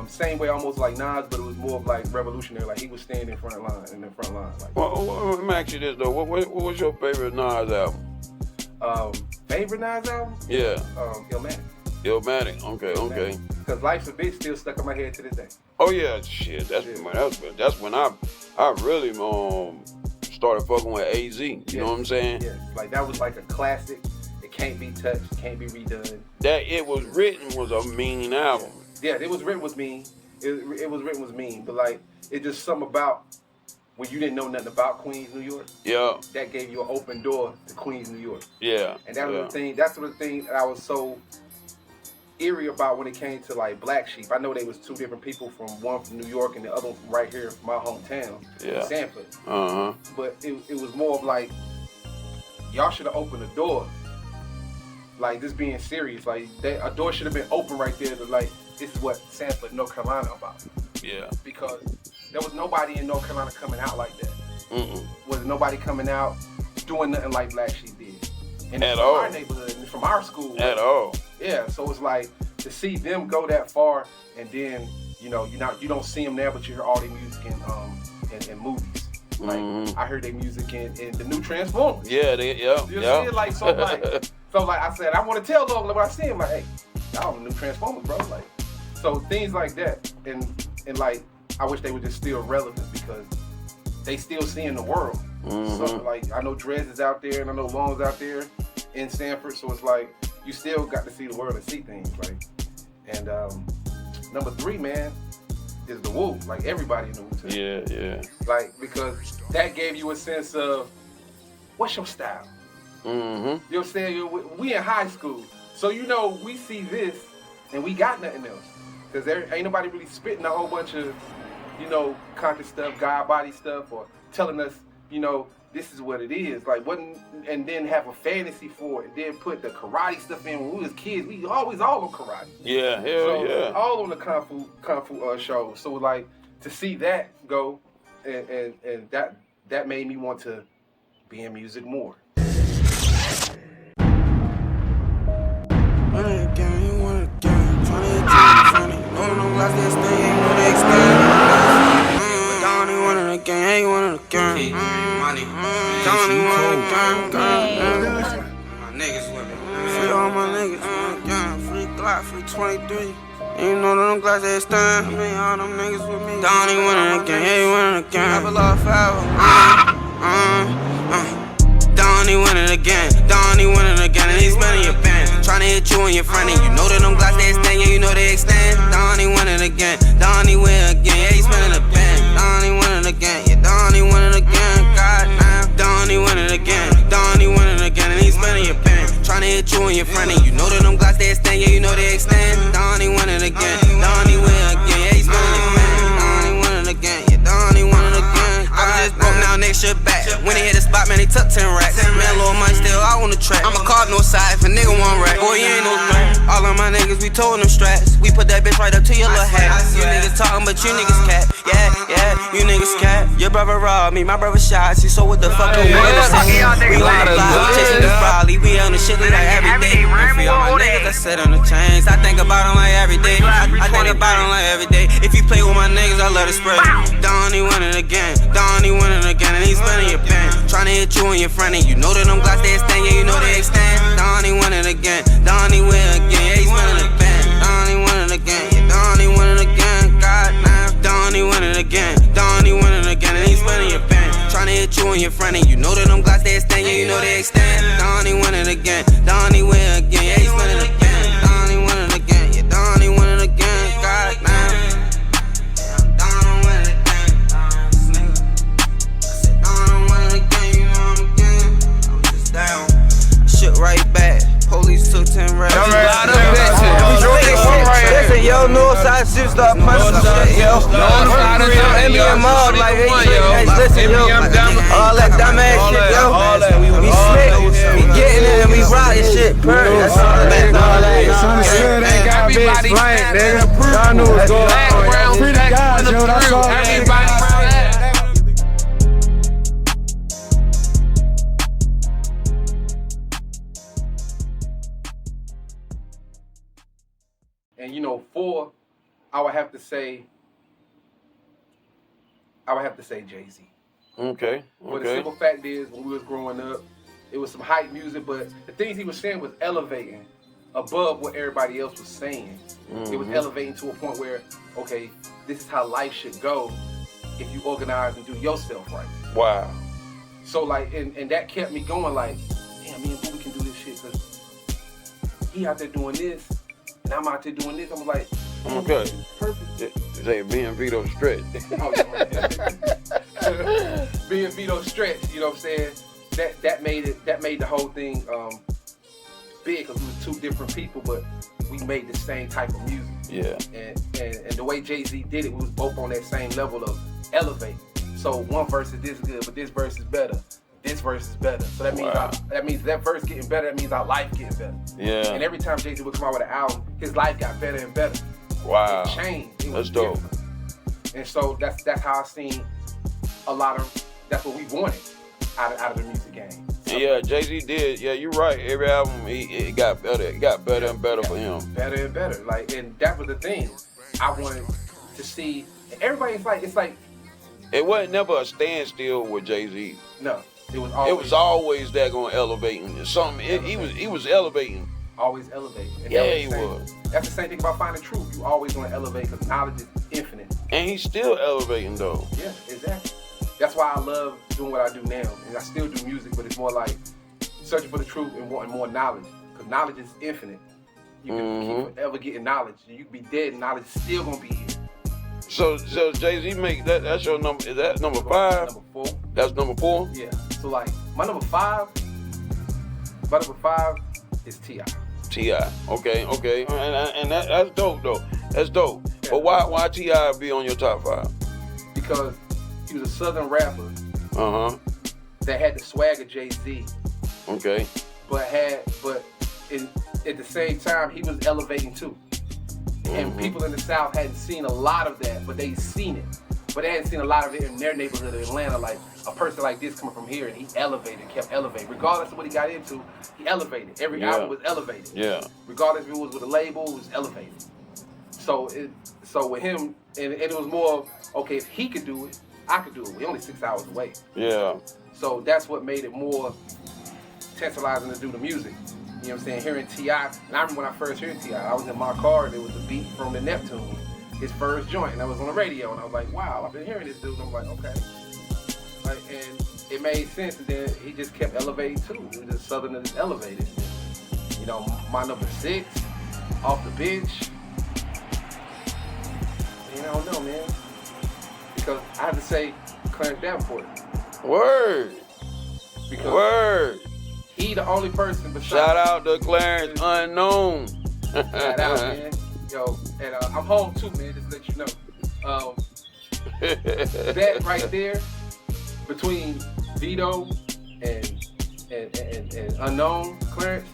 Same way, almost like Nas, but it was more of like revolutionary. Like he was standing in the front line. Like, well, let me ask you this though. What was your favorite Nas album? Favorite Nas album? Yeah. Illmatic. Illmatic. Okay. Because Life's a Bitch still stuck in my head to this day. Oh yeah, shit. That's when I really started fucking with AZ. You know what I'm saying? Yeah. Like that was like a classic. It can't be touched. Can't be redone. That It Was Written was a mean album. Yeah, It Was Written was mean. It Was Written was mean. But like, it just something about when you didn't know nothing about Queens, New York. Yeah. That gave you an open door to Queens, New York. Yeah. And that was the thing. That's the thing that I was so eerie about when it came to like Black Sheep. I know they was 2 different people, one from New York and the other one from right here from my hometown, Sanford. But it was more of like, y'all should have opened a door. Like this being serious, like a door should have been open right there to like, this is what Sanford, North Carolina about. Yeah. Because there was nobody in North Carolina coming out like that. Was nobody coming out doing nothing like Black Sheep did. And at from all. our neighborhood, and from our school. At all. Yeah, so it's like to see them go that far, and then you don't see them there, but you hear all their music in movies. Like I heard their music in the new Transformers. Yeah, You see it like so like I said, I want to tell them when I see them, like, hey, y'all the new Transformers, bro. Like, so things like that, and like I wish they were just still relevant because they still seeing the world. So like I know Drez is out there and I know Long's out there in Sanford, so it's like you still got to see the world and see things. Like, and number 3, man, is the Wu. Like everybody in the Wu. Yeah. Like because that gave you a sense of what's your style. You know what I'm saying? We in high school, so we see this and we got nothing else because there ain't nobody really spitting a whole bunch of conscious stuff, God body stuff, or telling us, this is what it is. Like, and then have a fantasy for it, and then put the karate stuff in. When we was kids, we always all on karate. Yeah, yeah. All on the kung fu show. So like to see that go, and that made me want to be in music more. Free 23. And you know them glass that stand. I mean, all them niggas with me. Don't even win again, yeah, you win again. Have a lot forever. Don't even win it again. Don't even win it again. And he's spending your band. Tryna hit you and your friend. And you know that them glass that stand, yeah, you know they extend. Don't even win it again. Don't even win it again. Yeah, he's spending the band. Don't even win it again. Yeah, don't even win it again. Goddamn. Don't even win it again. Don't even win it again. And he's spending your band. Tryna hit you and your friend. And you know that them glass that stand, yeah, you know they extend. Don't even win it again. Don't even win it again. Yeah, he's spending your band. the back. When they hit the spot, man, they took 10 racks. Man, little money still out on the track. I'm a cardinal side if a nigga want rack. Boy, you ain't no threat. All of my niggas, we told them straps. We put that bitch right up to your little hat. You niggas talking, but you niggas cat. Yeah, you niggas cat. Your brother robbed me, my brother shot. See, so what the fuck you want to say? We on the fly, we chasing this Raleigh. We on the shit like every day. And for all my niggas that sit on the chains, I think about them like every day. I think about them like every day. If you play with my niggas, I let it spread. Donnie winning again, Donnie winning again, and he's spinning your pen. Tryna hit you and your friend, and you know that them glass they extend, yeah, you know they extend. Donnie winning again, Donnie win again, yeah, he's winning the pen. Donnie winning again, yeah, Donnie winning again, goddamn. Donnie winning again, Donnie winning again, and he's spinning your pen. Tryna hit you and your friend, and you know that them glass they extend, yeah, you know they extend. Donnie winning again, Donnie win again, yeah, he's winning the pen. Donnie winning again, yeah, Donnie winning again, goddamn. Shit right back. Police took 10 racks. Listen, yo, Northside shit start punching shit, yo. Eminem mob, like, hey, listen, yo. All that dumb ass shit, yo. We slick, we getting it, and we rockin' shit, purr. That's all that. Ain't gotta be explained, nigga. Y'all knew what's going on. Free the guys, yo. That's all. Everybody. And you know, 4, I would have to say Jay-Z. Okay. But the simple fact is, when we was growing up, it was some hype music, but the things he was saying was elevating above what everybody else was saying. It was elevating to a point where, okay, this is how life should go if you organize and do yourself right. Wow. So like, and that kept me going like, damn, me and Boo, we can do this shit, cause he out there doing this, and I'm out there doing this. I'm like, okay. Perfect. Say being Vedoe Stretch. Being Vedoe Stretch, you know what I'm saying? That made the whole thing big, because we was two different people, but we made the same type of music. Yeah. And the way Jay-Z did it, we was both on that same level of elevate. So one verse is this good, but this verse is better. This verse is better. So that means that verse getting better, that means our life getting better. Yeah. And every time Jay-Z would come out with an album, his life got better and better. Wow. It changed. It was dope. different. And so that's how I seen a lot of, that's what we wanted out of the music game. Yeah, Jay-Z did. Yeah, you're right. Every album, it got better. It got better and better for him. Better and better. Like, and that was the thing. I wanted to see. Everybody's like, it's like. It wasn't never a standstill with Jay-Z. No, it was always that going elevating. Something. He was elevating. Always elevating. And yeah, he was. That's the same thing about finding truth. You always want to elevate because knowledge is infinite. And he's still elevating though. Yeah, exactly. That's why I love doing what I do now. And I still do music, but it's more like searching for the truth and wanting more knowledge. Because knowledge is infinite. You can keep forever getting knowledge. You can be dead and knowledge is still going to be here. So Jay-Z make that's your number, is that number 5? Number 4. That's number 4? Yeah. So like, my number 5 is T.I. T.I. Okay. And that's dope though. That's dope. Yeah. But why T.I. be on your top 5? Because he was a southern rapper that had the swag of Jay-Z. Okay. But at the same time, he was elevating too. And people in the South hadn't seen a lot of that, but they seen it. But they hadn't seen a lot of it in their neighborhood of Atlanta, like a person like this coming from here, and he elevated, kept elevating. Regardless of what he got into, he elevated. Every album was elevated. Yeah. Regardless if it was with a label, it was elevated. So with him, and it was more, okay, if he could do it, I could do it. We're only 6 hours away. Yeah. So that's what made it more tantalizing to do the music. You know what I'm saying? Hearing T.I., and I remember when I first heard T.I., I was in my car and it was a beat from the Neptune, his first joint, and I was on the radio, and I was like, wow, I've been hearing this dude, and I'm like, okay. Like, and it made sense, and then he just kept elevating too. He was just southern and elevated. You know, my number 6, Off the Bench. Man, I don't know, man. Because I have to say Clarence Davenport. Word. Word. He the only person besides. Shout out to Clarence Unknown. Shout out, man. Yo, and I'm home too, man, just to let you know. That right there, between Vedoe and Unknown Clarence,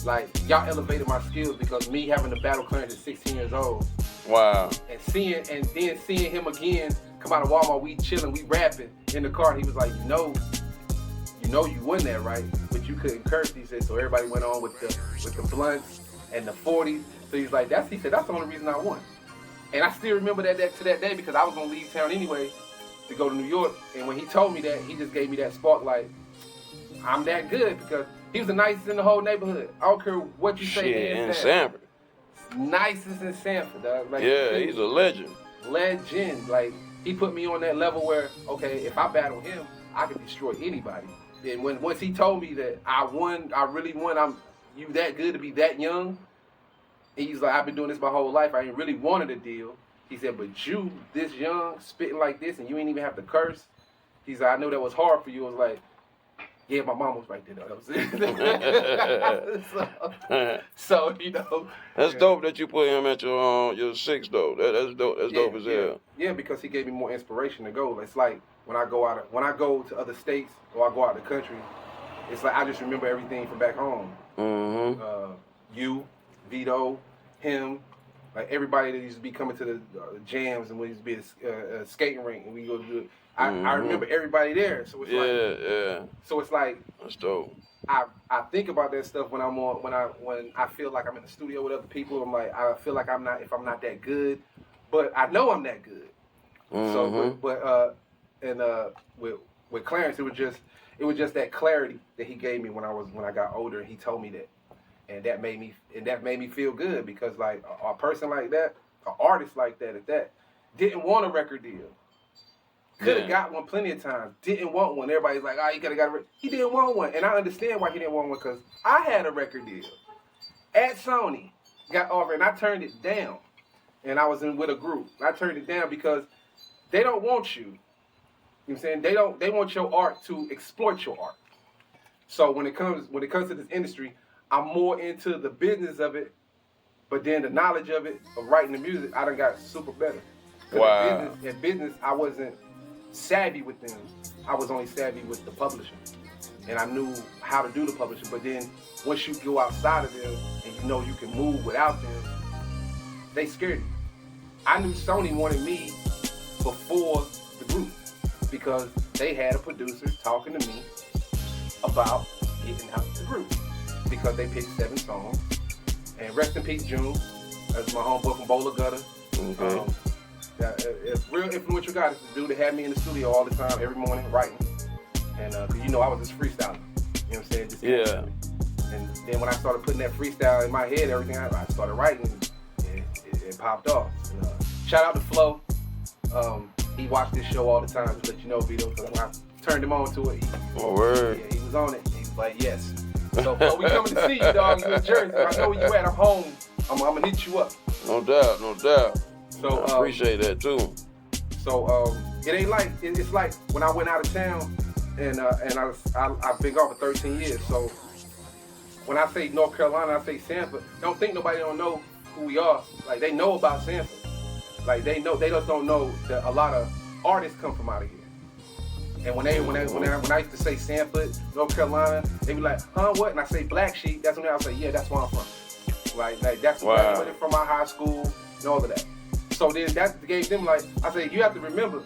like y'all elevated my skills because me having to battle Clarence at 16 years old. Wow. And then seeing him again come out of Walmart, we chilling, we rapping in the car. He was like, you know you won that, right? But you couldn't curse, he said. So everybody went on with the blunts and the 40s. So he's like, he said, that's the only reason I won. And I still remember that to that day because I was gonna leave town anyway to go to New York. And when he told me that, he just gave me that spark, like, I'm that good, because he was the nicest in the whole neighborhood. I don't care what you say. Shit, in Sanford. Nicest in Sanford, dog. Like, yeah, he's a legend. Legend. Like, he put me on that level where, okay, if I battle him, I can destroy anybody. And once he told me that I really won, you that good to be that young. And he's like, I've been doing this my whole life. I ain't really wanted a deal. He said, but you, this young, spitting like this, and you ain't even have to curse. He's like, I know that was hard for you. I was like, yeah, my mom was right there, though. so, you know. That's dope that you put him at your 6, though. That's dope. That's dope as hell. Yeah, because he gave me more inspiration to go. It's like when I go to other states or I go out of the country, it's like I just remember everything from back home. Mm-hmm. You, Vedoe, him, like everybody that used to be coming to the jams and we used to be at a skating rink and we go do it. I remember everybody there. So it's So it's like that's dope. I think about that stuff when when I feel like I'm in the studio with other people. I'm like, I feel like I'm not that good, but I know I'm that good. Mm-hmm. So with Clarence, it was just that clarity that he gave me when I got older, and he told me that, and that made me feel good because like a person like that, an artist like that at that, didn't want a record deal. Could have got one plenty of times. Didn't want one. Everybody's like, you could have got a record. He didn't want one. And I understand why he didn't want one because I had a record deal at Sony. Got offered and I turned it down. And I was in with a group. I turned it down because they don't want you. You know what I'm saying? They want your art to exploit your art. So when it comes to this industry, I'm more into the business of it, but then the knowledge of it, of writing the music, I done got super better. Wow. At business, I wasn't savvy with them. I was only savvy with the publishing. And I knew how to do the publishing. But then once you go outside of them and you know you can move without them, they scared me. I knew Sony wanted me before the group because they had a producer talking to me about getting out the group because they picked 7 songs. And rest in peace, June. That's my homeboy from Bowler Gutter. Okay. Real influential guy. This dude that had me in the studio all the time, every morning, writing. And cause you know I was just freestyling. You know what I'm saying? Just And then when I started putting that freestyle in my head, everything I started writing, and it popped off. And, shout out to Flo. He watched this show all the time, just let you know, Vedoe, because when I turned him on to it, he was on it. He was like, yes. So Flo, we coming to see you, dog. You in Jersey. I know where you at. I'm home. I'm gonna hit you up. No doubt, no doubt. So I appreciate that too. So it ain't like it's like when I went out of town and I've been gone for 13 years. So when I say North Carolina, I say Sanford. Don't think nobody don't know who we are. Like they know about Sanford. Like they know, they just don't know that a lot of artists come from out of here. And when I used to say Sanford, North Carolina, they be like, huh, what? And I say Black Sheep. That's when I say, yeah, that's where I'm from. Like that's where I went from my high school and all of that. So then that gave them like, I said, you have to remember,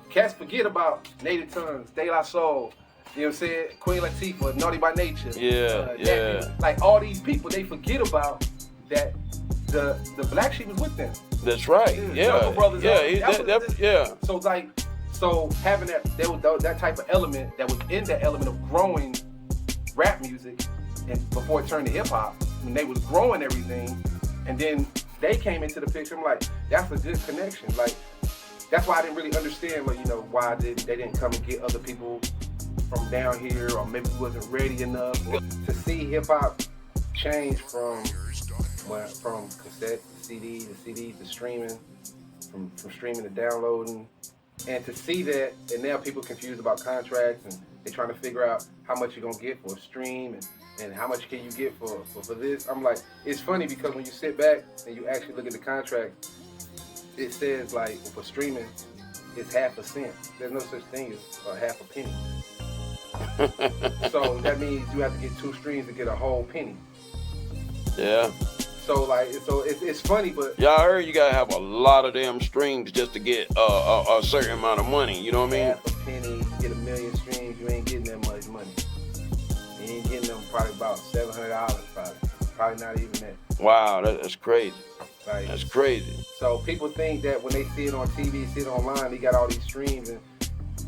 cats forget about Native Tongues, De La Soul, you know what I'm saying? Queen Latifah, Naughty by Nature. Like all these people, they forget about that the Black Sheep was with them. That's right. Yeah. Brothers. Yeah. So having that type of element that was in that element of growing rap music, and before it turned to hip hop, when they was growing everything, and then they came into the picture. I'm like, that's a good connection. Like, that's why I didn't really understand, like, you know, why they didn't come and get other people from down here, or maybe we wasn't ready enough, or to see hip hop change from cassette to CDs to streaming, from streaming to downloading, and to see that, and now people confused about contracts and they're trying to figure out how much you're gonna get for a stream and how much can you get for this. I'm like, it's funny because when you sit back and you actually look at the contract, it says like for streaming, is half a cent. There's no such thing as half a penny. So that means you have to get 2 streams to get a whole penny. Yeah. So like, it's funny, but y'all heard you gotta have a lot of damn streams just to get a certain amount of money. You know what I mean? Half a penny, you get 1 million streams, you ain't getting that much money. You ain't getting them probably about $700, probably not even that. Wow, that's crazy. Like, that's crazy. So people think that when they see it on TV, see it online, they got all these streams. And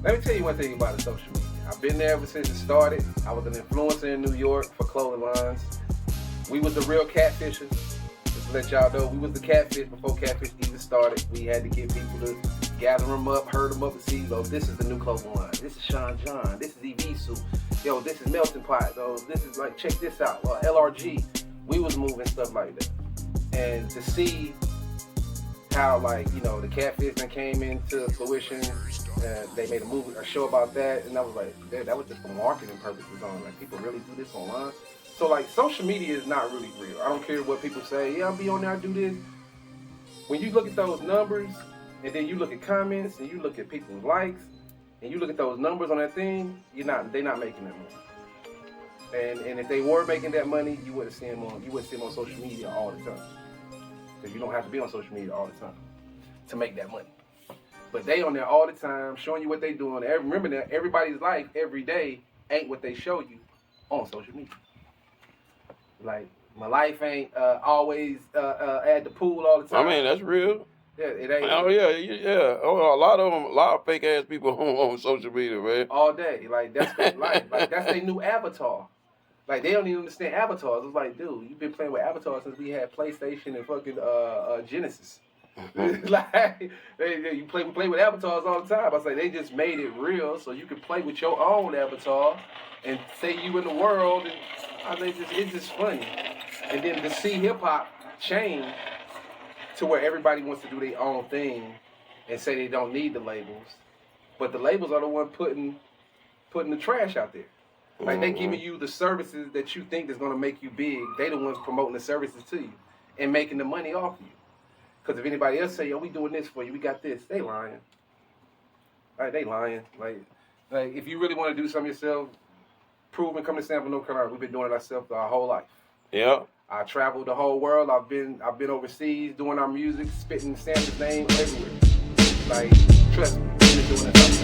let me tell you one thing about the social media. I've been there ever since it started. I was an influencer in New York for clothing lines. We was the real catfishers. Just to let y'all know, we was the catfish before catfish even started. We had to get people to gather them up, herd them up, and see, oh, this is the new clothing line. This is Sean John. This is Evisu. Yo, this is Melting Pot. Oh, this is like, check this out. LRG. We was moving stuff like that. And to see how, like, you know, the catfish that came into fruition, they made a show about that, and I was like, that was just for marketing purposes on. Like, people really do this online. So, like, social media is not really real. I don't care what people say. Yeah, I'll be on there, I do this. When you look at those numbers, and then you look at comments, and you look at people's likes, and you look at those numbers on that thing, they're not making that money. And if they were making that money, you wouldn't see them on social media all the time. Because you don't have to be on social media all the time to make that money. But they on there all the time, showing you what they doing. Remember that everybody's life every day ain't what they show you on social media. Like, my life ain't always at the pool all the time. I mean, that's real. Yeah, it ain't. Oh yeah. Oh, a lot of fake ass people on social media, man. All day, like that's their life. Like that's their new avatar. Like, they don't even understand avatars. It's like, dude, you've been playing with avatars since we had PlayStation and fucking Genesis. Like, we play with avatars all the time. I say they just made it real so you can play with your own avatar and say you in the world. And I think it's just funny. And then to see hip hop change to where everybody wants to do their own thing and say they don't need the labels, but the labels are the one putting the trash out there. Like, they giving you the services that you think is going to make you big. They the ones promoting the services to you and making the money off you. Because if anybody else say, yo, we doing this for you, we got this, they lying. Like, they lying. Like if you really want to do something yourself, prove and come to Sanford, North Carolina. We've been doing it ourselves our whole life. Yeah. I traveled the whole world. I've been overseas doing our music, spitting Sanford's name everywhere. Like, trust me, we've been doing it.